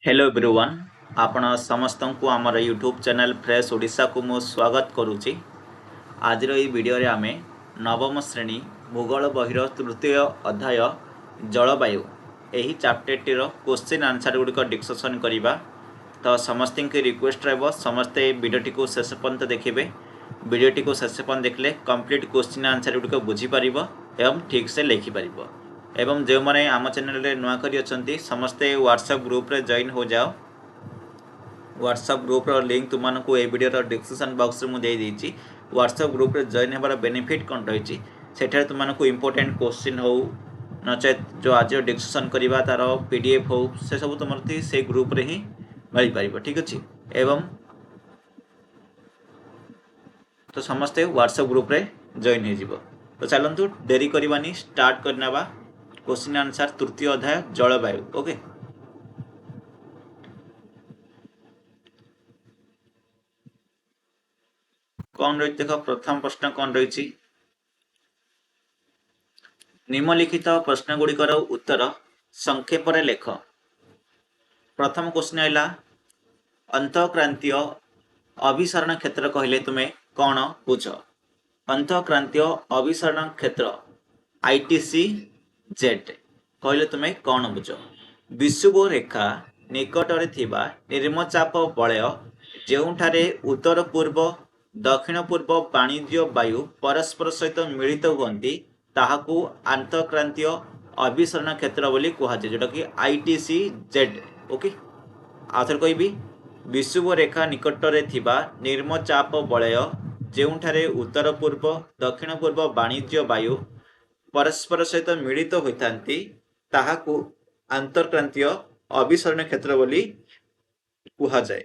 Hello everyone आपण समस्त को आमर यूट्यूब चैनल फ्रेश ओडिशा को मु स्वागत करुच्ची। आज वीडियो रे आमे नवम श्रेणी भूगोल बहिर तृतीय अध्याय जलवायु यही चैप्टर क्वेश्चन आंसर गुड़िक डिस्कसन करवा। तो समस्त की रिक्वेस्ट रहा समस्ते वीडियोटी को शेष पर्यंत देखिए। वीडियोटी को शेष पर्यंत देखले कंप्लीट क्वेश्चन आंसर गुड़िक बुझीपर एवं ठीक से लिखिपर। एवं जो मैंने आम चैनल नुआ कर समस्ते व्हाट्सएप ग्रुप रे जॉइन हो जाओ। व्हाट्सएप ग्रुप रो लिंक तुमको ये वीडियो डिस्क्रिप्शन बॉक्स रे मु दे देछि। व्हाट्सएप ग्रुप रे जॉइन होबार बेनिफिट कौन रही सेठारे तुमको इंपोर्टेंट क्वेश्चन हो नचे जो आज डिस्कसन करवा तार पीडीएफ हो से सब तुम से ग्रुप रे ही मिल पार। ठीक अच्छे एवं तो समस्ते व्हाट्सएप ग्रुप रे जॉइन हो। तो चलतु देरी करवानी स्टार्ट करना क्वेश्चन आंसर तृतीय अध्याय जलवायु। ओके कौन रही देख प्रथम प्रश्न कौन रही निम्नलिखित प्रश्न गुड़िकर उत्तर संक्षेप लेख। प्रथम क्वेश्चन है अंतःक्रांतीय अभिसरण क्षेत्र कहले तुम्हें कौन बुझ। अंतःक्रांतीय अभिसरण क्षेत्र आईटीसी जेड कहले तुम्हें कौन बुझ। विषुव रेखा निकटरे थिबा निर्मचाप वलय जेउठारे उत्तर पूर्व दक्षिण पूर्व वाणिज्य वायु परस्पर सहित मिलित हुअन्ति ताहाकू अंतःक्रांतीय अभिसरण क्षेत्र बोली कहुए जोटा कि आईटीसी जेड। ओके आउथर कहबी विषुव रेखा निकटरे थिबा निर्मचाप वलय जेउठारे उत्तर पूर्व दक्षिण पूर्व वाणिज्य वायु परस्पर सहित मिलित होइथांती ताहाकू अंतःक्रांतीय अभिसरण क्षेत्र बोली कहा जाए।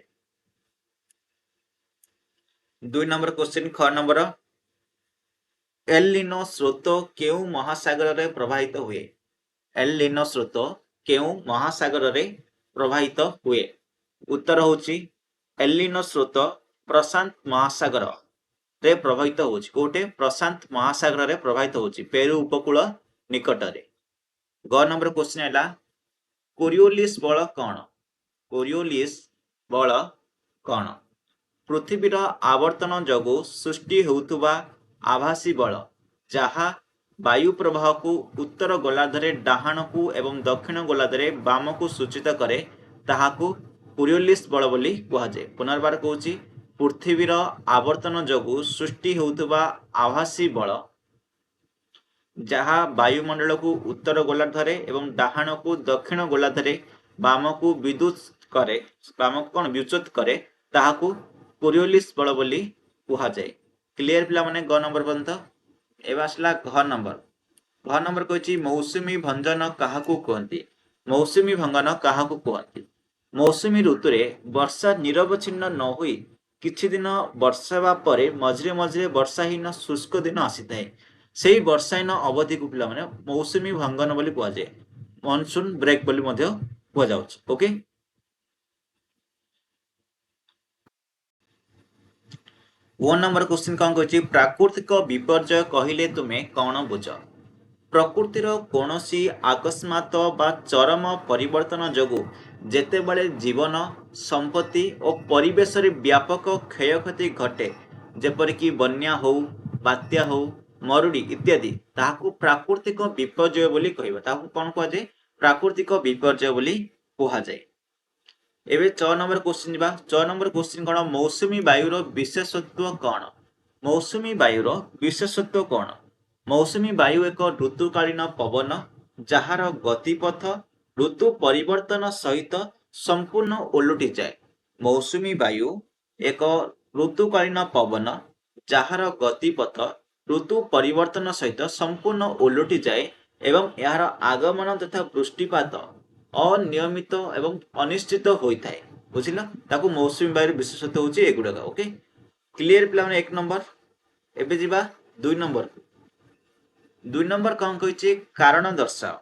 2 नंबर क्वेश्चन ख नंबर एल निनो स्रोत केउ महासागर रे प्रवाहित हुए। एल निनो स्रोत केउ महासागर रे प्रवाहित हुए। उत्तर होची एल निनो स्रोत प्रशांत महासागर रे प्रवाहित होची। कोटे प्रशांत महासागर रे प्रवाहित होची पेरू उपकूल निकट रे। ग नंबर क्वेश्चन हैला कोरियोलिस बल कौन। कोरियोलिस बल कौन। पृथ्वीर आवर्तन जगु सृष्टि होउथुबा आभासी बल जहा वायु प्रवाह को उत्तर गोलार्धरे डाहाण को एवं दक्षिण गोलार्धरे बाम को सूचित करे ताहाकू कोरियोलिस बल बोली कहुए। पुनर्बार कहूँ पृथ्वीर आवर्तन जगु सृष्टि होउथुबा आभासी बल जहा वायुमंडल को उत्तर गोलार्धरे एवं डाहाण को दक्षिण गोलार्धरे बाम को विद्युत करे बाम को कौन विच्युत करे ताहाकू कोरियोलिस बल बोली कहुए। क्लियर पिला माने ग नंबर पर्यंत। एवं आसला घ नंबर कही मौसुमी भंजन काहाकू कहती। मौसुमी भंजन काहाकू कहती। मौसुमी ऋतु रे वर्षा निरवच्छिन्न न होई किछि दिन वर्षा परे मझिरे मझिरे वर्षाहीन शुष्क दिन आसी थाए सेही वर्षाहीन अवधि को पिला माने मौसुमी भंगन बोली कहुए। मॉनसून ब्रेक बोली मध्य कहुजाउछि। ओके 1 नंबर क्वेश्चन कौन कही प्राकृतिक विपर्यय कहले तुम्हें कौन बुझ। प्रकृतिर कौनसी आकस्मात बा चरम परिवर्तन जोगु जेतेबेले जीवन संपत्ति और परिवेश रे व्यापक क्षयक्षति घटे जेपरिक बन्या हो बात्या हो मरुड़ी इत्यादि ताहाकू प्राकृतिक विपर्यय बोली कहबा। ताहाकू कौन कह जाए प्राकृतिक विपर्यय बोली कहा जाए। एवं 6 नंबर क्वेश्चन जा 6 नंबर क्वेश्चन कौन मौसुमी वायुर विशेषत्व कौन। मौसुमी वायुर विशेषत्व कौन। मौसुमी वायु एक ऋतुकालीन पवन जार गतिपथ ऋतु परिवर्तन सहित संपूर्ण ओलटि जाए। मौसुमी वायु एक ऋतुकालीन पवन जार गतिपथ ऋतु परिवर्तन सहित संपूर्ण ओलटि जाए एवं यार आगमन तथा वृष्टिपात अनियमित एवं अनिश्चित होता है। बुझिल ताकू मौसुमी वायु विशेषत्व होची एगुडा। ओके क्लियर पिला माने 1 नंबर। एबे जिबा 2 नंबर। 2 नंबर कौन कही कारण दर्शाओ।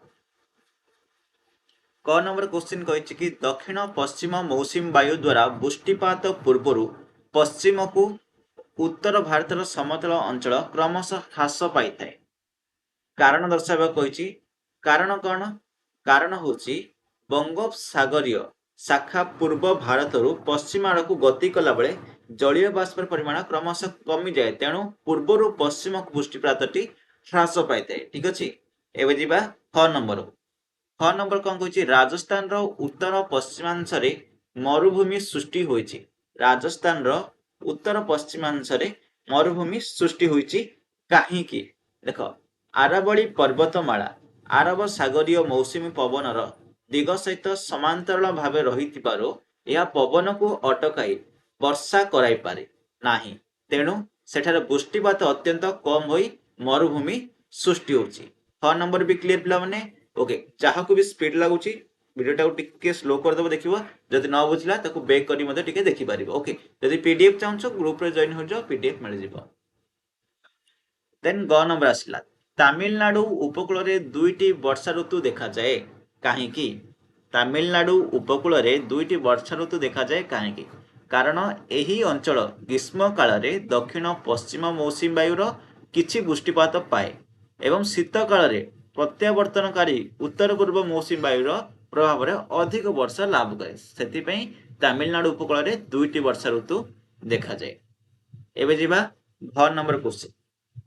क नंबर क्वेश्चन कही कि दक्षिण पश्चिम मौसुमी वायु द्वारा वृष्टिपात पूर्वर पश्चिम को उत्तर भारतर समतल अंचल क्रमशः ह्रास पाई थाए। कारण दर्शावा कही कारण कौन कारण होची बंगोपसागरीय शाखा पूर्व भारत पश्चिम आड़ को गति कला बेले जलीय बाष्प परिमाण क्रमशः कमी जाए तेणु पूर्वर पश्चिम वृष्टिपातटी ह्रास पाई था। ठीक अच्छे एवं जीवा ख नंबर ख नंबर कौन कह राजस्थान उत्तर पश्चिमांश मरुभूमि सृष्टि होइछि। राजस्थान उत्तर पश्चिमांश मरुभूमि सृष्टि होइछि काहींकि देख आरावली पर्वतमाला आरब सागरीय मौसुमी पवनर दिग सहित समांतराल भाव रही यह पवन को अटकाई वर्षा कराई पारे नाही तेणु सेठार वृष्टिपात अत्यंत कम होई मरुभूमि सृष्टि होछि। ख नंबर भी क्लियर पिला माने ओके जहाँ को भी स्पीड लगुच भिडियोटा टिके स्लो करदेव देखिए जदि न बुझला ताको बैक करी मते टिके देखि पारिबो। ओके जदि पीडीएफ चाहछो ग्रुप रे जॉइन हो जाओ पीडीएफ मिल जिवो। देन ग नंबर आसला तमिलनाडु उपकूल रे दुईटी वर्षा ऋतु देखा जाए काहेकि तमिलनाडु उपकूल रे दुईटी वर्षा ऋतु देखा जाए काहेकि कारण एही अंचल ग्रीष्म काल रे दक्षिण पश्चिम मौसुमी वायुर किछि वृष्टिपात पाए एवं शीत काल रे प्रत्यावर्तनकारी उत्तर पूर्व मौसुमी वायुर प्रभाव रे अधिक वर्षा लाभ करे सेतिपई तमिलनाडु उपकूल रे दुईटी वर्षा ऋतु देखा जाए। एबे जिबा घ नंबर क्वेश्चन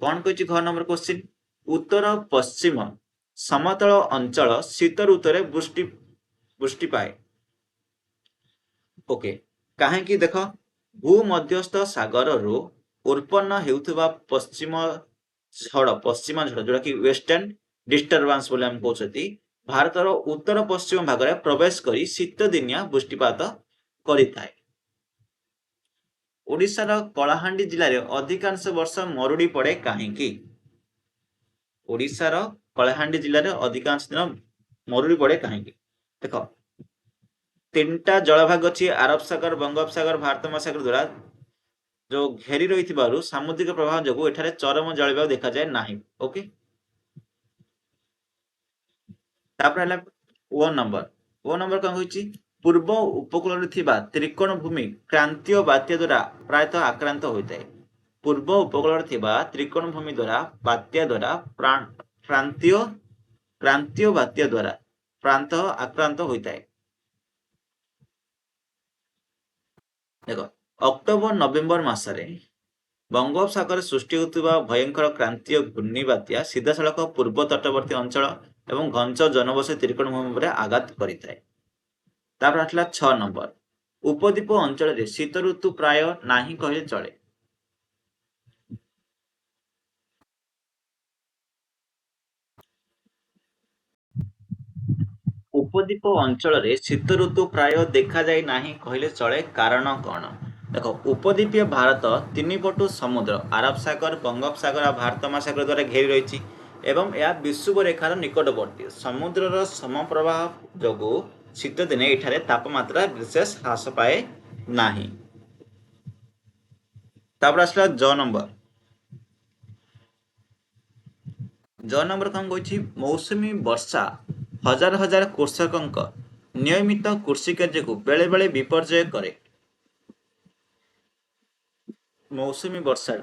कौन कह घ नंबर क्वेश्चन उत्तर पश्चिम समतल अंचल शीत ऋतु वृष्टि पाए। ओके कहीं देख भूमध्यस्थ सागर उत्पन्न होता पश्चिम झड़ जोटा कि वेस्टर्न डिस्टर्बांस बोले हम कहते भारतर उत्तर पश्चिम भाग में प्रवेश कर शीत दिनिया वृष्टिपात करिथाए। ओडिशार कलाहांडी जिले में अधिकांश वर्ष मरुड़ी पड़े कहीं ओडिशार कलाहांडी जिले में अधिकांश दिन मरुड़ी पड़े कहीं देख तीन टा जलभाग अच्छी आरब सागर बंगोपसागर भारत महासागर द्वारा जो घेरी रही सामुद्रिक प्रभाव जो एठारे चरम जलवायु देखा जाए ना। ओके ओ नंबर कौन होची पूर्व उपकूल त्रिकोण भूमि क्रांतीय बात्या द्वारा प्रायतः आक्रांत होता है। पूर्व उपकूल त्रिकोण भूमि द्वारा बात्या द्वारा क्रांतीय बात्या द्वारा प्रांतः आक्रांत होता है। देख अक्टोबर नवेम्बर मासरे बंगोपसागर सृष्टि होता भयंकर क्रांतीय घूर्णी बात्या सीधा सड़क पूर्व तटवर्ती अंचल एवं घंच जनबसती त्रिकोण भूमि पर आघात करिथाए। तापर आसला 6 नंबर उपद्वीप अंचल रे शीत ऋतु प्राय नाही कहले चले। उपद्वीप अंचल रे शीत ऋतु प्राय देखा जाए नाही कहले चले कारण कौन देख उपद्वीपीय भारत तीन पटु समुद्र आरब सागर बंगोपसागर और भारत महासागर द्वारा घेरी रही एवं यह विषुव रेखार निकटवर्ती समुद्रर समप्रवाह जोगु शीत दिने एठारे तापमात्रा विशेष ह्रास पाए नाही। तापर आसला ज नंबर कौन कही मौसुमी वर्षा हजार हजार कृषकों नियमित कृषि कार्य को बेले बेले विपर्जय करे। मौसुमी वर्षा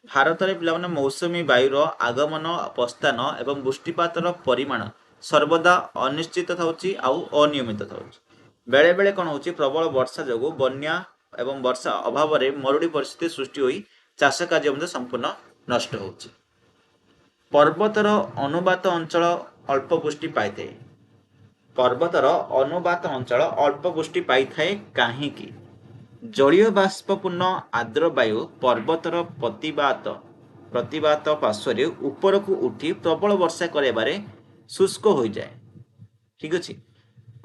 भारत में पिला मौसुमी वायुर आगमन प्रस्थान एवं वृष्टिपातर परिमाण सर्वदा अनिश्चित थाउची आउ अनियमित थाउची बेले बेले कौन होची प्रबल वर्षा जो बन्या एवं वर्षा अभाव में मरुड़ी परिस्थिति सृष्टि होई चाष कार्य संपूर्ण नष्ट होची। पर्वतर अनुबात अंचल अल्प वृष्टि पाई थे पर्वतर अनुबात अंचल अल्प वृष्टि पाई थाए काहींकि जलीय बाष्पूर्ण आर्द्र वायु पर्वतर प्रतिबात पार्श्व ऊपर को उठी प्रबल वर्षा करारे शुष्क हो जाए। ठीक अच्छे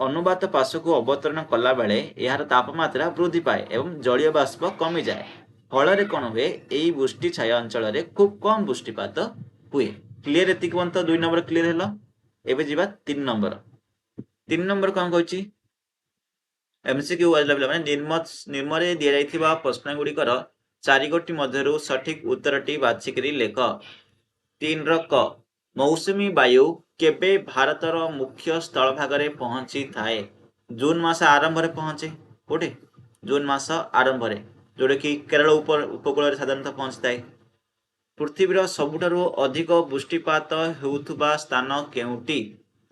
अनुबात पार्श्व को अवतरण कला बेले यार तापमात्रा वृद्धि पाए एवं जलीय बाष्प कमी जाए फल कौन हुए यही वृष्टि छाया अंचल खूब कम वृष्टिपात हुए। क्लियर एतिक बंत 2 नंबर क्लियर हेलो। एबे जीवा 3 नंबर कौन कहछि एमसीक्यू वाला माने निर्मरे दिया जाइथिबा प्रश्न गुड़िकर 4 गोटी मध्यरु सठिक उत्तरटी बाछिकरी लेख। 3 र क मौसुमी वायु केबे भारतर मुख्य स्थल भागरे पहुंची थाए जून मास आरंभ रे पहुंचे कोठे जून मास आरंभ रे जोडे कि केरल उपकूल रे साधारणतः पहुंची थाए। पृथ्वीर सबुठारु अधिक वृष्टिपात हेउथुबा स्थान केउटी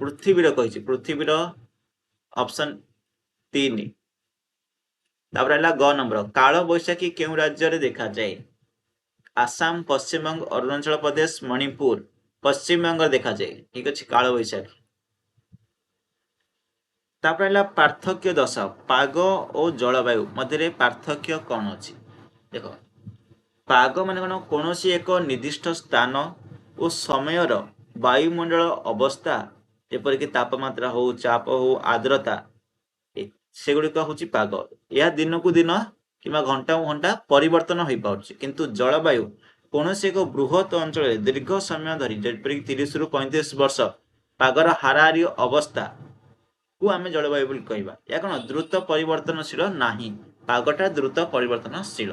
पृथ्वीर कहिछि पृथ्वीर ऑप्शन 3। ତାପରେ ହେଲା ଗ ନମ୍ବର, କାଳ ବୈଶାଖୀ କେଉଁ ରାଜ୍ୟରେ ଦେଖାଯାଏ? ଆସାମ, ପଶ୍ଚିମବଙ୍ଗ, ଅରୁଣାଚଳ ପ୍ରଦେଶ, ମଣିପୁର। ପଶ୍ଚିମବଙ୍ଗ ଦେଖାଯାଏ। ଠିକ ଅଛି, କାଳ ବୈଶାଖୀ। ତାପରେ ହେଲା ପାର୍ଥକ୍ୟ ଦଶ, ପାଗ ଓ ଜଳବାୟୁ ମଧ୍ୟରେ ପାର୍ଥକ୍ୟ କ'ଣ ଅଛି? ଦେଖ, ପାଗ ମାନେ କ'ଣ? କୌଣସି ଏକ ନିର୍ଦ୍ଦିଷ୍ଟ ସ୍ଥାନ ଓ ସମୟର ବାୟୁମଣ୍ଡଳ ଅବସ୍ଥା, ଯେପରିକି ତାପମାତ୍ରା ହଉ, ଚାପ ହଉ, ଆର୍ଦ୍ରତା, ସେଗୁଡ଼ିକ ହେଉଛି ପାଗ। ଏହା ଦିନକୁ ଦିନ କିମ୍ବା ଘଣ୍ଟାକୁ ଘଣ୍ଟା ପରିବର୍ତ୍ତନ ହୋଇପାରୁଛି। କିନ୍ତୁ ଜଳବାୟୁ କୌଣସି ଏକ ବୃହତ ଅଞ୍ଚଳରେ ଦୀର୍ଘ ସମୟ ଧରି, ଯେପରିକି 30ରୁ 35 ବର୍ଷ ପାଗର ହାରାହାରି ଅବସ୍ଥାକୁ ଆମେ ଜଳବାୟୁ ବୋଲି କହିବା। ଏହା କ'ଣ? ଦ୍ରୁତ ପରିବର୍ତ୍ତନଶୀଳ ନାହିଁ। ପାଗଟା ଦ୍ରୁତ ପରିବର୍ତ୍ତନଶୀଳ।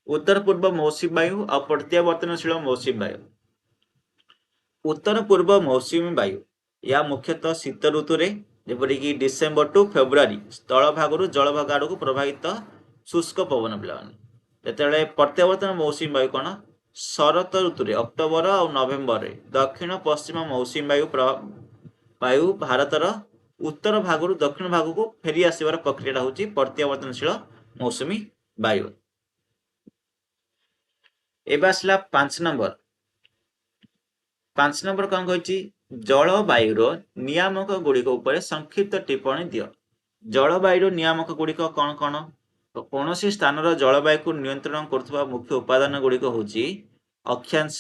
ଉତ୍ତର ପୂର୍ବ ମୌସୁମୀ ବାୟୁ ଆଉ ପ୍ରତ୍ୟାବର୍ତ୍ତନଶୀଳ ମୌସୁମୀ ବାୟୁ। ଉତ୍ତର ପୂର୍ବ ମୌସୁମୀ ବାୟୁ ଏହା ମୁଖ୍ୟତଃ ଶୀତ ଋତୁରେ, ଯେପରିକି ଡିସେମ୍ବର ଟୁ ଫେବୃଆରୀ, ସ୍ଥଳ ଭାଗରୁ ଜଳଭାଗ ଆଡ଼କୁ ପ୍ରବାହିତ ଶୁଷ୍କ ପବନ ପିଲାମାନେ। ଯେତେବେଳେ ପ୍ରତ୍ୟାବର୍ତ୍ତନ ମୌସୁମୀ ବାୟୁ କ'ଣ? ଶରତ ଋତୁରେ, ଅକ୍ଟୋବର ଆଉ ନଭେମ୍ବରରେ ଦକ୍ଷିଣ ପଶ୍ଚିମ ମୌସୁମୀ ବାୟୁ ଭାରତର ଉତ୍ତର ଭାଗରୁ ଦକ୍ଷିଣ ଭାଗକୁ ଫେରି ଆସିବାର ପ୍ରକ୍ରିୟାଟା ହେଉଛି ପ୍ରତ୍ୟାବର୍ତ୍ତନଶୀଳ ମୌସୁମୀ ବାୟୁ। ଏବେ ଆସିଲା 5 ନମ୍ବର। 5 ନମ୍ବର କ'ଣ କହିଛି? ଜଳବାୟୁର ନିୟାମକ ଗୁଡ଼ିକ ଉପରେ ସଂକ୍ଷିପ୍ତ ଟିପ୍ପଣୀ ଦିଅ। ଜଳବାୟୁର ନିୟାମକ ଗୁଡ଼ିକ କ'ଣ କ'ଣ? ତ କୌଣସି ସ୍ଥାନର ଜଳବାୟୁକୁ ନିୟନ୍ତ୍ରଣ କରୁଥିବା ମୁଖ୍ୟ ଉପାଦାନ ଗୁଡ଼ିକ ହେଉଛି ଅକ୍ଷାଂଶ,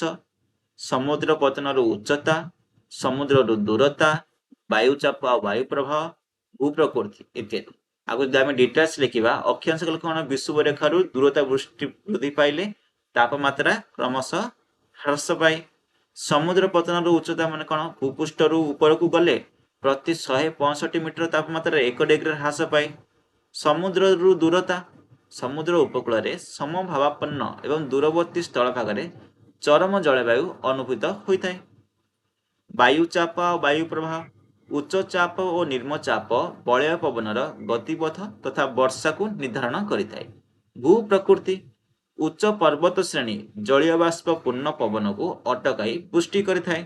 ସମୁଦ୍ର ପତନର ଉଚ୍ଚତା, ସମୁଦ୍ରରୁ ଦୂରତା, ବାୟୁଚାପ ଆଉ ବାୟୁ ପ୍ରବାହ, ଭୂପ୍ରକୃତି ଇତ୍ୟାଦି। ଆଉ ଯଦି ଆମେ ଡିଟେଲ୍ସ ଲେଖିବା, ଅକ୍ଷାଂଶ କଲେ କ'ଣ? ବିଷୁବ ରେଖାରୁ ଦୂରତା ବୃଦ୍ଧି ପାଇଲେ ତାପମାତ୍ରା କ୍ରମଶଃ ହ୍ରାସ ପାଏ। ସମୁଦ୍ର ପତନର ଉଚ୍ଚତା ମାନେ କ'ଣ? ଭୂପୃଷ୍ଠରୁ ଉପରକୁ ଗଲେ ପ୍ରତି 165 ମିଟର ତାପମାତ୍ରା 1 ଡିଗ୍ରୀ ହ୍ରାସ ପାଏ। ସମୁଦ୍ରରୁ ଦୂରତା, ସମୁଦ୍ର ଉପକୂଳରେ ସମଭାବାପନ୍ନ ଏବଂ ଦୂରବର୍ତ୍ତୀ ସ୍ଥଳଭାଗରେ ଚରମ ଜଳବାୟୁ ଅନୁଭୂତ ହୋଇଥାଏ। ବାୟୁଚାପ ଆଉ ବାୟୁ ପ୍ରବାହ, ଉଚ୍ଚ ଚାପ ଓ ନିମ୍ନ ଚାପ ବଳୟ ପବନର ଗତିପଥ ତଥା ବର୍ଷାକୁ ନିର୍ଦ୍ଧାରଣ କରିଥାଏ। ଭୂପ୍ରକୃତି, ଉଚ୍ଚ ପର୍ବତ ଶ୍ରେଣୀ ଜଳୀୟ ବାଷ୍ପ ପୂର୍ଣ୍ଣ ପବନକୁ ଅଟକାଇ ପୁଷ୍ଟି କରିଥାଏ।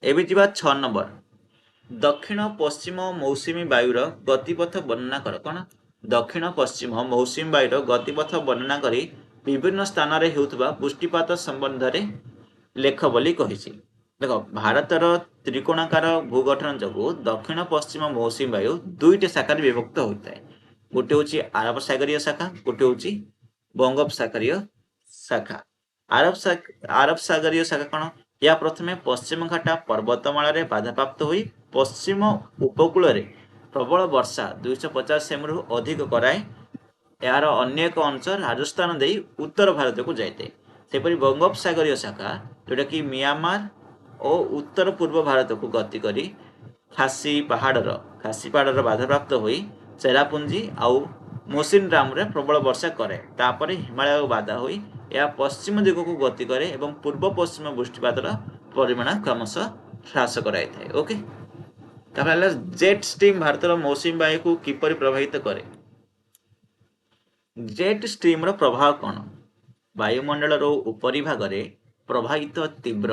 ଏବେ ଯିବା 6 ନମ୍ବର, ଦକ୍ଷିଣ ପଶ୍ଚିମ ମୌସୁମୀ ବାୟୁର ଗତିପଥ ବର୍ଣ୍ଣନା କର। କ'ଣ? ଦକ୍ଷିଣ ପଶ୍ଚିମ ମୌସୁମୀ ବାୟୁର ଗତିପଥ ବର୍ଣ୍ଣନା କରି ବିଭିନ୍ନ ସ୍ଥାନରେ ହେଉଥିବା ବୃଷ୍ଟିପାତ ସମ୍ବନ୍ଧରେ ଲେଖ ବୋଲି କହିଛି। ଦେଖ, ଭାରତର ତ୍ରିକୋଣାକାର ଭୂଗଠନ ଯୋଗୁଁ ଦକ୍ଷିଣ ପଶ୍ଚିମ ମୌସୁମୀ ବାୟୁ 2ଟି ଶାଖାରେ ବିଭକ୍ତ ହୋଇଥାଏ। ଗୋଟେ ହେଉଛି ଆରବ ସାଗରୀୟ ଶାଖା, ଗୋଟେ ହେଉଛି ବଙ୍ଗୋପସାଗରୀୟ ଶାଖା। ଆରବ ସାଗରୀୟ ଶାଖା କ'ଣ? ଏହା ପ୍ରଥମେ ପଶ୍ଚିମ ଘାଟ ପର୍ବତମାଳାରେ ବାଧାପ୍ରାପ୍ତ ହୋଇ ପଶ୍ଚିମ ଉପକୂଳରେ ପ୍ରବଳ ବର୍ଷା 250 ସେମିରୁ ଅଧିକ କରାଏ। ଏହାର ଅନ୍ୟ ଏକ ଅଂଶ ରାଜସ୍ଥାନ ଦେଇ ଉତ୍ତର ଭାରତକୁ ଯାଇଥାଏ। ସେପରି ବଙ୍ଗୋପସାଗରୀୟ ଶାଖା, ଯେଉଁଟାକି ମିଆଁମାର ଓ ଉତ୍ତର ପୂର୍ବ ଭାରତକୁ ଗତି କରି ଖାସି ପାହାଡ଼ର ବାଧାପ୍ରାପ୍ତ ହୋଇ ଚେରାପୁଞ୍ଜି ଆଉ ମୋସିନରାମରେ ପ୍ରବଳ ବର୍ଷା କରେ। ତାପରେ ହିମାଳୟକୁ ବାଧା ହୋଇ ଏହା ପଶ୍ଚିମ ଦିଗକୁ ଗତି କରେ ଏବଂ ପୂର୍ବ ପଶ୍ଚିମ ବୃଷ୍ଟିପାତର ପରିମାଣ କ୍ରମଶଃ ହ୍ରାସ କରାଇଥାଏ। ଓକେ, ତାପରେ ହେଲା ଜେଟ୍ ଷ୍ଟ୍ରିମ୍ ଭାରତର ମୌସୁମୀ ବାୟୁକୁ କିପରି ପ୍ରଭାବିତ କରେ? ଜେଟ୍ ଷ୍ଟ୍ରିମ୍ର ପ୍ରଭାବ କ'ଣ? ବାୟୁମଣ୍ଡଳର ଉପରି ଭାଗରେ ପ୍ରବାହିତ ତୀବ୍ର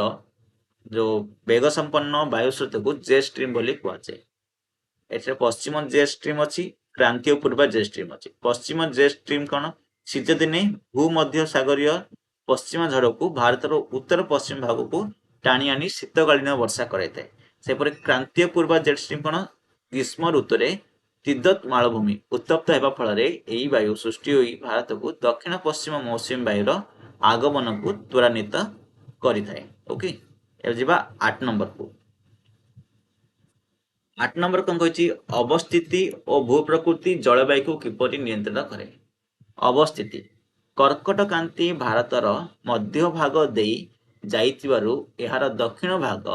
ଯେଉଁ ବେଗ ସମ୍ପନ୍ନ ବାୟୁ ସ୍ରୋତକୁ ଜେଟ୍ ଷ୍ଟ୍ରିମ୍ ବୋଲି କୁହାଯାଏ। ଏଥିରେ ପଶ୍ଚିମ ଜେଟ୍ ଷ୍ଟ୍ରିମ୍ ଅଛି, କ୍ରାନ୍ତୀୟ ପୂର୍ବ ଜେଟ୍ ଷ୍ଟ୍ରିମ୍ ଅଛି। ପଶ୍ଚିମ ଜେଟ୍ ଷ୍ଟ୍ରିମ୍ କ'ଣ? ଶୀତ ଦିନେ ଭୂମଧ୍ୟ ସାଗରୀୟ ପଶ୍ଚିମ ଝଡ଼କୁ ଭାରତର ଉତ୍ତର ପଶ୍ଚିମ ଭାଗକୁ ଟାଣି ଆଣି ଶୀତକାଳୀନ ବର୍ଷା କରାଇଥାଏ। ସେପରି କ୍ରାନ୍ତୀୟ ପୂର୍ବ ଜେଟ୍ ଷ୍ଟ୍ରିମ୍ କ'ଣ? ଗ୍ରୀଷ୍ମ ଋତୁରେ ତିବ୍ଦତ ମାଳଭୂମି ଉତ୍ତପ୍ତ ହେବା ଫଳରେ ଏହି ବାୟୁ ସୃଷ୍ଟି ହୋଇ ଭାରତକୁ ଦକ୍ଷିଣ ପଶ୍ଚିମ ମୌସୁମୀ ବାୟୁର ଆଗମନକୁ ତ୍ୱରାନ୍ୱିତ କରିଥାଏ। ଓକେ, ଏବେ ଯିବା 8 ନମ୍ବରକୁ। 8 ନମ୍ବର କ'ଣ କହିଛି? ଅବସ୍ଥିତି ଓ ଭୂପ୍ରକୃତି ଜଳବାୟୁକୁ କିପରି ନିୟନ୍ତ୍ରଣ କରେ? ଅବସ୍ଥିତି, କର୍କଟ କ୍ରାନ୍ତି ଭାରତର ମଧ୍ୟଭାଗ ଦେଇ ଯାଇଥିବାରୁ ଏହାର ଦକ୍ଷିଣ ଭାଗ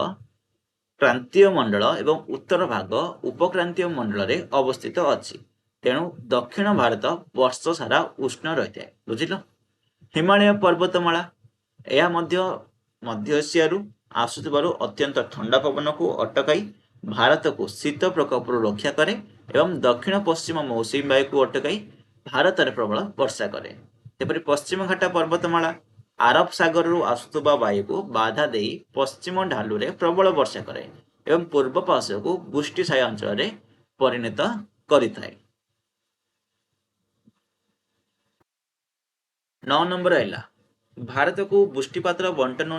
କ୍ରାନ୍ତୀୟ ମଣ୍ଡଳ ଏବଂ ଉତ୍ତର ଭାଗ ଉପକ୍ରାନ୍ତୀୟ ମଣ୍ଡଳରେ ଅବସ୍ଥିତ ଅଛି। ତେଣୁ ଦକ୍ଷିଣ ଭାରତ ବର୍ଷ ସାରା ଉଷ୍ଣ ରହିଥାଏ। ବୁଝିଲ? ହିମାଳୟ ପର୍ବତମାଳା, ଏହା ମଧ୍ୟ ଏସିଆରୁ ଆସୁଥିବାରୁ ଅତ୍ୟନ୍ତ ଥଣ୍ଡା ପବନକୁ ଅଟକାଇ ଭାରତକୁ ଶୀତ ପ୍ରକୋପରୁ ରକ୍ଷା କରେ ଏବଂ ଦକ୍ଷିଣ ପଶ୍ଚିମ ମୌସୁମୀ ବାୟୁକୁ ଅଟକାଇ ଭାରତରେ ପ୍ରବଳ ବର୍ଷା କରେ। ସେପରି ପଶ୍ଚିମ ଘାଟ ପର୍ବତମାଳା ଆରବ ସାଗରରୁ ଆସୁଥିବା ବାୟୁକୁ ବାଧା ଦେଇ ପଶ୍ଚିମ ଢାଲୁରେ ପ୍ରବଳ ବର୍ଷା କରେ ଏବଂ ପୂର୍ବ ପାର୍ଶ୍ୱକୁ ବୃଷ୍ଟିଛାୟା ଅଞ୍ଚଳରେ ପରିଣତ କରିଥାଏ। 9 ନମ୍ବର ହେଲା ଭାରତକୁ ବୃଷ୍ଟିପାତର ବଣ୍ଟନ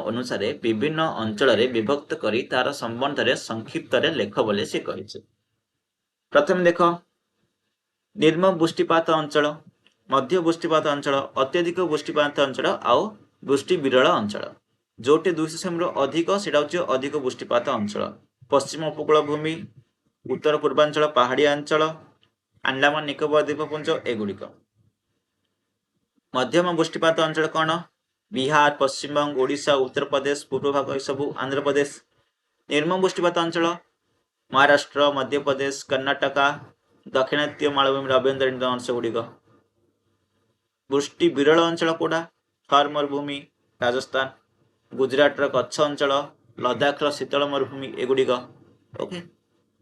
ଅନୁସାରେ ବିଭିନ୍ନ ଅଞ୍ଚଳରେ ବିଭକ୍ତ କରି ତାର ସମ୍ବନ୍ଧରେ ସଂକ୍ଷିପ୍ତରେ ଲେଖ ବୋଲି ସେ କହିଛି। ପ୍ରଥମେ ଦେଖ ନିମ୍ନ ବୃଷ୍ଟିପାତ ଅଞ୍ଚଳ, ମଧ୍ୟ ବୃଷ୍ଟିପାତ ଅଞ୍ଚଳ, ଅତ୍ୟଧିକ ବୃଷ୍ଟିପାତ ଅଞ୍ଚଳ ଆଉ ବୃଷ୍ଟି ବିରଳ ଅଞ୍ଚଳ। ଯୋଉଠି 200 ସେମିରୁ ଅଧିକ ସେଟା ହଉଛି ଅଧିକ ବୃଷ୍ଟିପାତ ଅଞ୍ଚଳ। ପଶ୍ଚିମ ଉପକୂଳ ଭୂମି, ଉତ୍ତର ପୂର୍ବାଞ୍ଚଳ ପାହାଡ଼ିଆ ଅଞ୍ଚଳ, ଆଣ୍ଡାମାନ ନିକୋବର ଦ୍ୱୀପପୁଞ୍ଜ ଏଗୁଡିକ। ମଧ୍ୟମ ବୃଷ୍ଟିପାତ ଅଞ୍ଚଳ କ'ଣ? ବିହାର, ପଶ୍ଚିମବଙ୍ଗ, ଓଡ଼ିଶା, ଉତ୍ତରପ୍ରଦେଶ, ପୂର୍ବ ଭାଗ ଏସବୁ ଆନ୍ଧ୍ରପ୍ରଦେଶ। ନିମ୍ନ ବୃଷ୍ଟିପାତ ଅଞ୍ଚଳ ମହାରାଷ୍ଟ୍ର, ମଧ୍ୟପ୍ରଦେଶ, କର୍ଣ୍ଣାଟକା, ଦକ୍ଷିଣାତ୍ୟ ମାଳଭୂମିର ଆଭ୍ୟନ୍ତରୀଣ ଅଂଶ ଗୁଡ଼ିକ। ବୃଷ୍ଟି ବିରଳ ଅଞ୍ଚଳ କୋଉଟା? ଥର ମରୁଭୂମି, ରାଜସ୍ଥାନ, ଗୁଜରାଟର କଚ୍ଛ ଅଞ୍ଚଳ, ଲଦାଖର ଶୀତଳ ମରୁଭୂମି ଏଗୁଡିକ। ଓକେ,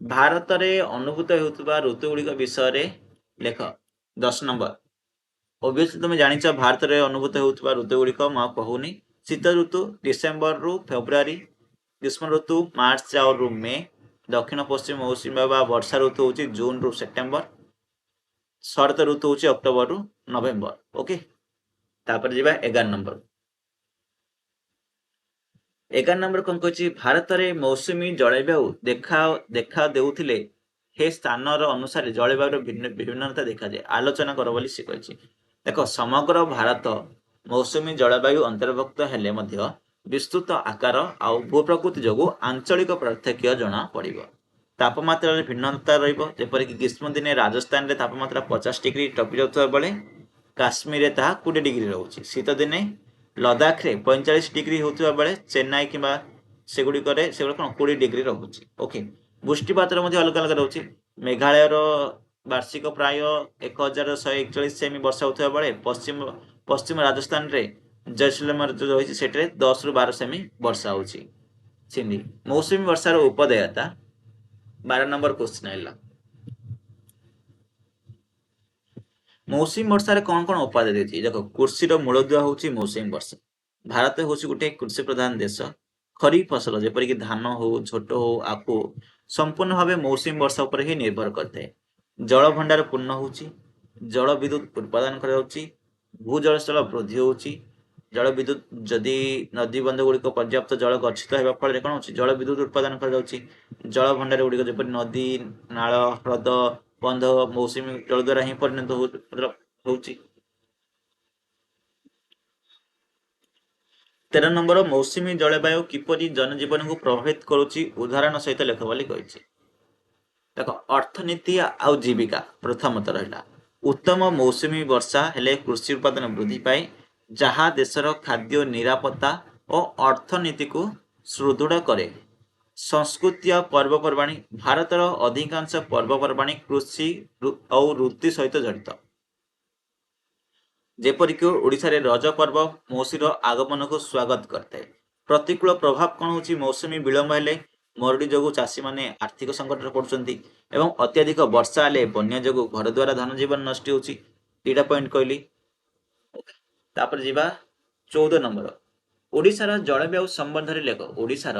ଭାରତରେ ଅନୁଭୂତ ହେଉଥିବା ଋତୁ ଗୁଡ଼ିକ ବିଷୟରେ ଲେଖ। 10 ନମ୍ବର ଓବିୟସଲି ତୁମେ ଜାଣିଛ ଭାରତରେ ଅନୁଭୂତ ହେଉଥିବା ଋତୁ ଗୁଡ଼ିକ ମୁଁ ଆଉ କହୁନି। ଶୀତ ଋତୁ ଡିସେମ୍ବରରୁ ଫେବୃଆରୀ, ଗ୍ରୀଷ୍ମ ଋତୁ ମାର୍ଚ୍ଚ ଆଉ ମେ, ଦକ୍ଷିଣ ପଶ୍ଚିମ ମୌସୁମୀ ବା ବର୍ଷା ଋତୁ ହେଉଛି ଜୁନରୁ ସେପ୍ଟେମ୍ବର, ଶରତ ଋତୁ ହେଉଛି ଅକ୍ଟୋବରରୁ ନଭେମ୍ବର। ଓକେ, ତାପରେ ଯିବା 11 ନମ୍ବର। 11 ନମ୍ବର କ'ଣ କହିଛି? ଭାରତରେ ମୌସୁମୀ ଜଳବାୟୁ ଦେଖା ଦେଉଥିଲେ ହେ ସ୍ଥାନର ଅନୁସାରେ ଜଳବାୟୁର ବିଭିନ୍ନତା ଦେଖାଯାଏ, ଆଲୋଚନା କର ବୋଲି ସେ କହିଛି। ଦେଖ, ସମଗ୍ର ଭାରତ ମୌସୁମୀ ଜଳବାୟୁ ଅନ୍ତର୍ଭୁକ୍ତ ହେଲେ ମଧ୍ୟ ବିସ୍ତୃତ ଆକାର ଆଉ ଭୂପ୍ରକୃତି ଯୋଗୁଁ ଆଞ୍ଚଳିକ ପାର୍ଥକ୍ୟ ଜଣା ପଡ଼ିବ। ତାପମାତ୍ରାରେ ଭିନ୍ନତା ରହିବ, ଯେପରିକି ଗ୍ରୀଷ୍ମ ଦିନେ ରାଜସ୍ଥାନରେ ତାପମାତ୍ରା 50 ଡିଗ୍ରୀ ଟପି ଯାଉଥିବା ବେଳେ କାଶ୍ମୀରରେ ତାହା 20 ଡିଗ୍ରୀ ରହୁଛି। ଶୀତ ଦିନେ ଲଦାଖରେ 45 ଡିଗ୍ରୀ ହେଉଥିବା ବେଳେ ଚେନ୍ନାଇ କିମ୍ବା ସେଗୁଡିକ କ'ଣ 20 ଡିଗ୍ରୀ ରହୁଛି। ଓକେ, ବୃଷ୍ଟିପାତର ମଧ୍ୟ ଅଲଗା ଅଲଗା ରହୁଛି। ମେଘାଳୟର ବାର୍ଷିକ ପ୍ରାୟ 1141 ସେମି ବର୍ଷା ହେଉଥିବା ବେଳେ ପଶ୍ଚିମ ରାଜସ୍ଥାନରେ ଜୈସଲମେର ଯୋଉ ରହିଛି ସେଠାରେ 10ରୁ 12 ସେମି ବର୍ଷା ହେଉଛି। ସିନ୍ଧି ମୌସୁମୀ ବର୍ଷାର ଉପଦେୟତା 12 ନମ୍ବର କ୍ୱେଶ୍ଚିନ୍ ହେଲା। ମୌସୁମୀ ବର୍ଷାରେ କ'ଣ କ'ଣ ଉପାଦେୟ ଦେଇଛି? ଦେଖ, କୃଷିର ମୂଳଦୁଆ ହେଉଛି ମୌସୁମୀ ବର୍ଷା। ଭାରତ ହେଉଛି ଗୋଟେ କୃଷି ପ୍ରଧାନ ଦେଶ। ଖରିଫ ଫସଲ ଯେପରିକି ଧାନ ହଉ, ଝୋଟ ହଉ, ଆଖୁ ସମ୍ପୂର୍ଣ୍ଣ ଭାବେ ମୌସୁମୀ ବର୍ଷା ଉପରେ ହିଁ ନିର୍ଭର କରିଥାଏ। ଜଳ ଭଣ୍ଡାର ପୂର୍ଣ୍ଣ ହେଉଛି, ଜଳ ବିଦ୍ୟୁତ ଉତ୍ପାଦନ କରାଯାଉଛି, ଭୂଜଳସ୍ତର ବୃଦ୍ଧି ହେଉଛି। ଜଳ ବିଦ୍ୟୁତ ଯଦି ନଦୀ ବନ୍ଧ ଗୁଡ଼ିକ ପର୍ଯ୍ୟାପ୍ତ ଜଳ ଗଚ୍ଛିତ ହେବା ଫଳରେ କ'ଣ ହେଉଛି? ଜଳ ବିଦ୍ୟୁତ ଉତ୍ପାଦନ କରାଯାଉଛି। ଜଳ ଭଣ୍ଡାର ଗୁଡ଼ିକ ଯେପରି ନଦୀ, ନାଳ, ହ୍ରଦ, ବନ୍ଧ ମୌସୁମୀ ଜଳ ଦ୍ୱାରା ହିଁ ପରିଣତ ହେଉଛି। 13 ନମ୍ବର ମୌସୁମୀ ଜଳବାୟୁ କିପରି ଜନଜୀବନକୁ ପ୍ରଭାବିତ କରୁଛି ଉଦାହରଣ ସହିତ ଲେଖ ବୋଲି କହିଛି। ଦେଖ, ଅର୍ଥନୀତି ଆଉ ଜୀବିକା ପ୍ରଥମତଃ ରହିଲା। ଉତ୍ତମ ମୌସୁମୀ ବର୍ଷା ହେଲେ କୃଷି ଉତ୍ପାଦନ ବୃଦ୍ଧି ପାଏ, ଯାହା ଦେଶର ଖାଦ୍ୟ ନିରାପତ୍ତା ଓ ଅର୍ଥନୀତିକୁ ସୁଦୃଢ଼ କରେ। ସଂସ୍କୃତି ଆଉ ପର୍ବପର୍ବାଣୀ, ଭାରତର ଅଧିକାଂଶ ପର୍ବପର୍ବାଣୀ କୃଷି ଆଉ ଋତୁ ସହିତ ଜଡ଼ିତ। ଯେପରିକି ଓଡ଼ିଶାରେ ରଜ ପର୍ବ ମୌସୁମୀର ଆଗମନକୁ ସ୍ୱାଗତ କରିଥାଏ। ପ୍ରତିକୂଳ ପ୍ରଭାବ କ'ଣ ହେଉଛି? ମୌସୁମୀ ବିଳମ୍ବ ହେଲେ ମରୁଡ଼ି ଯୋଗୁଁ ଚାଷୀମାନେ ଆର୍ଥିକ ସଙ୍କଟରେ ପଡ଼ୁଛନ୍ତି ଏବଂ ଅତ୍ୟଧିକ ବର୍ଷା ହେଲେ ବନ୍ୟା ଯୋଗୁଁ ଘରଦ୍ୱାର ଧନଜୀବନ ନଷ୍ଟ ହେଉଛି। 2ଟା ପଏଣ୍ଟ କହିଲି। ତାପରେ ଯିବା 14 ନମ୍ବର। ଓଡ଼ିଶାର ଜଳବାୟୁ ସମ୍ବନ୍ଧରେ ଲେଖ। ଓଡ଼ିଶାର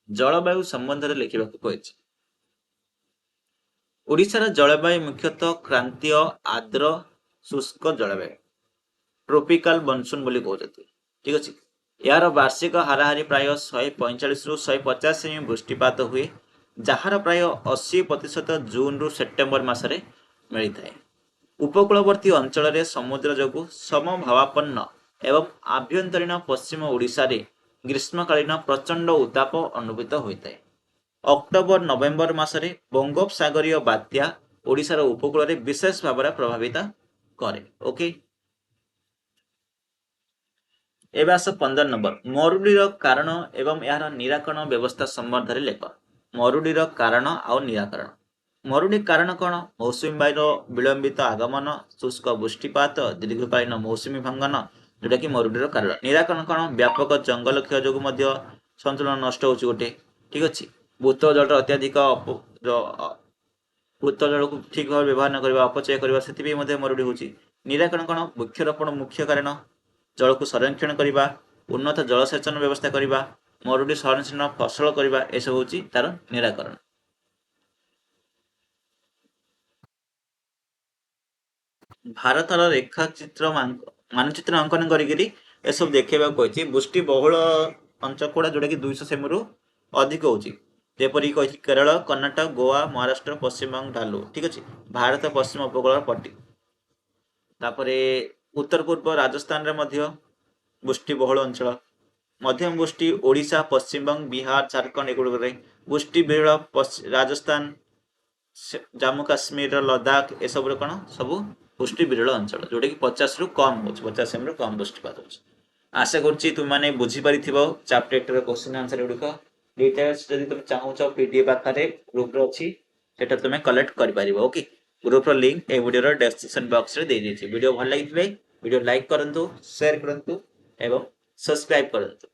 ଜଳବାୟୁ ସମ୍ବନ୍ଧରେ ଲେଖିବାକୁ କହିଛି। ଓଡ଼ିଶାର ଜଳବାୟୁ ମୁଖ୍ୟତଃ କ୍ରାନ୍ତୀୟ ଆର୍ଦ୍ର ଶୁଷ୍କ ଜଳବାୟୁ, ଟ୍ରୋପିକାଲ ମନସୁନ ବୋଲି କହୁଛନ୍ତି। ଠିକ ଅଛି, ଏହାର ବାର୍ଷିକ ହାରାହାରି ପ୍ରାୟ 145ରୁ 150 ସେମି ବୃଷ୍ଟିପାତ ହୁଏ, ଯାହାର ପ୍ରାୟ 80% ଜୁନରୁ ସେପ୍ଟେମ୍ବର ମାସରେ ମିଳିଥାଏ। ଉପକୂଳବର୍ତ୍ତୀ ଅଞ୍ଚଳରେ ସମୁଦ୍ର ଯୋଗୁଁ ସମଭାବାପନ୍ନ ଏବଂ ଆଭ୍ୟନ୍ତରୀଣ ପଶ୍ଚିମ ଓଡ଼ିଶାରେ ଗ୍ରୀଷ୍ମକାଳୀନ ପ୍ରଚଣ୍ଡ ଉତ୍ତାପ ଅନୁଭୂତ ହୋଇଥାଏ। ଅକ୍ଟୋବର ନଭେମ୍ବର ମାସରେ ବଙ୍ଗୋପସାଗରୀୟ ବାତ୍ୟା ଓଡ଼ିଶାର ଉପକୂଳରେ ବିଶେଷ ଭାବରେ ପ୍ରଭାବିତ କରେ। ଓକେ, ଏବେ ଆସ 15 ନମ୍ବର। ମରୁଡ଼ିର କାରଣ ଏବଂ ଏହାର ନିରାକରଣ ବ୍ୟବସ୍ଥା ସମ୍ବନ୍ଧରେ ଲେଖ। ମରୁଡ଼ିର କାରଣ ଆଉ ନିରାକରଣ। ମରୁଡ଼ି କାରଣ କ'ଣ? ମୌସୁମୀ ବାୟୁର ବିଳମ୍ବିତ ଆଗମନ, ଶୁଷ୍କ ବୃଷ୍ଟିପାତ, ଦୀର୍ଘକାଳୀନ ମୌସୁମୀ ଭଙ୍ଗନ, ଯୋଉଟାକି ମରୁଡ଼ିର କାରଣ। ନିରାକରଣ କ'ଣ? ବ୍ୟାପକ ଜଙ୍ଗଲ କ୍ଷୟ ଯୋଗୁଁ ମଧ୍ୟ ସନ୍ତୁଳନ ନଷ୍ଟ ହେଉଛି ଗୋଟେ। ଠିକ ଅଛି, ଭୂତଳ ଜଳର ଅତ୍ୟଧିକ ଭୂତଳ ଜଳକୁ ଠିକ ଭାବରେ ବ୍ୟବହାର ନ କରିବା, ଅପଚୟ କରିବା, ସେଥିପାଇଁ ମଧ୍ୟ ମରୁଡ଼ି ହେଉଛି। ନିରାକରଣ କ'ଣ? ବୃକ୍ଷରୋପଣ ମୁଖ୍ୟ କାରଣ। ଜଳକୁ ସଂରକ୍ଷଣ କରିବା, ଉନ୍ନତ ଜଳସେଚନ ବ୍ୟବସ୍ଥା କରିବା, ମରୁଡ଼ି ସଂରକ୍ଷଣ ଫସଲ କରିବା ଏସବୁ ହେଉଛି ତାର ନିରାକରଣ। ଭାରତର ରେଖାଚିତ୍ର ମାନଚିତ୍ର ଅଙ୍କନ କରିକିରି ଏସବୁ ଦେଖେଇବାକୁ କହିଛି। ବୃଷ୍ଟି ବହୁଳ ଅଞ୍ଚଳ ଗୁଡ଼ା ଯୋଉଟାକି 200 ସେମିରୁ ଅଧିକ ହେଉଛି, ଯେପରି କହିଛି କେରଳ, କର୍ଣ୍ଣାଟକ, ଗୋଆ, ମହାରାଷ୍ଟ୍ର, ପଶ୍ଚିମବଙ୍ଗ ଢାଲୁ। ଠିକ ଅଛି, ଭାରତ ପଶ୍ଚିମ ଉପକୂଳ ପଟ୍ଟି। ତାପରେ ଉତ୍ତର ପୂର୍ବ ରାଜସ୍ଥାନରେ ମଧ୍ୟ ବୃଷ୍ଟି ବହୁଳ ଅଞ୍ଚଳ। ମଧ୍ୟମ ବୃଷ୍ଟି ଓଡ଼ିଶା, ପଶ୍ଚିମବଙ୍ଗ, ବିହାର, ଝାଡ଼ଖଣ୍ଡ ଏଗୁଡ଼ିକରେ। ବୃଷ୍ଟି ବିରଳ ରାଜସ୍ଥାନ, ଜାମ୍ମୁ କାଶ୍ମୀର, ଲଦାଖ ଏସବୁରେ କ'ଣ ସବୁ ବୃଷ୍ଟି ବିରଳ ଅଞ୍ଚଳ, ଯୋଉଟାକି 50ରୁ କମ୍ ହେଉଛି, 50 ସେମିରୁ କମ୍ ବୃଷ୍ଟିପାତ ହେଉଛି। ଆଶା କରୁଛି ତୁମେମାନେ ବୁଝିପାରିଥିବ ଚାପ୍ଟର 8ର କ୍ୱେଶ୍ଚିନ୍ ଆନ୍ସର ଗୁଡ଼ିକ। ଡିଟେଲ୍ସ ଯଦି ତୁମେ ଚାହୁଁଛ PDF ଆକାରରେ ଗ୍ରୁପ୍ରେ ଅଛି, ସେଟା ତୁମେ କଲେକ୍ଟ କରିପାରିବ। ଓକେ, ଗ୍ରୁପ୍ର ଲିଙ୍କ୍ ଏ ଭିଡ଼ିଓର ଡେସ୍କ୍ରିପସନ୍ ବକ୍ସରେ ଦେଇଦେଇଛି। ଭିଡ଼ିଓ ଭଲ ଲାଗିଥିଲେ ଭିଡ଼ିଓ ଲାଇକ୍ କରନ୍ତୁ, ସେୟାର କରନ୍ତୁ ଏବଂ ସବସ୍କ୍ରାଇବ୍ କରନ୍ତୁ।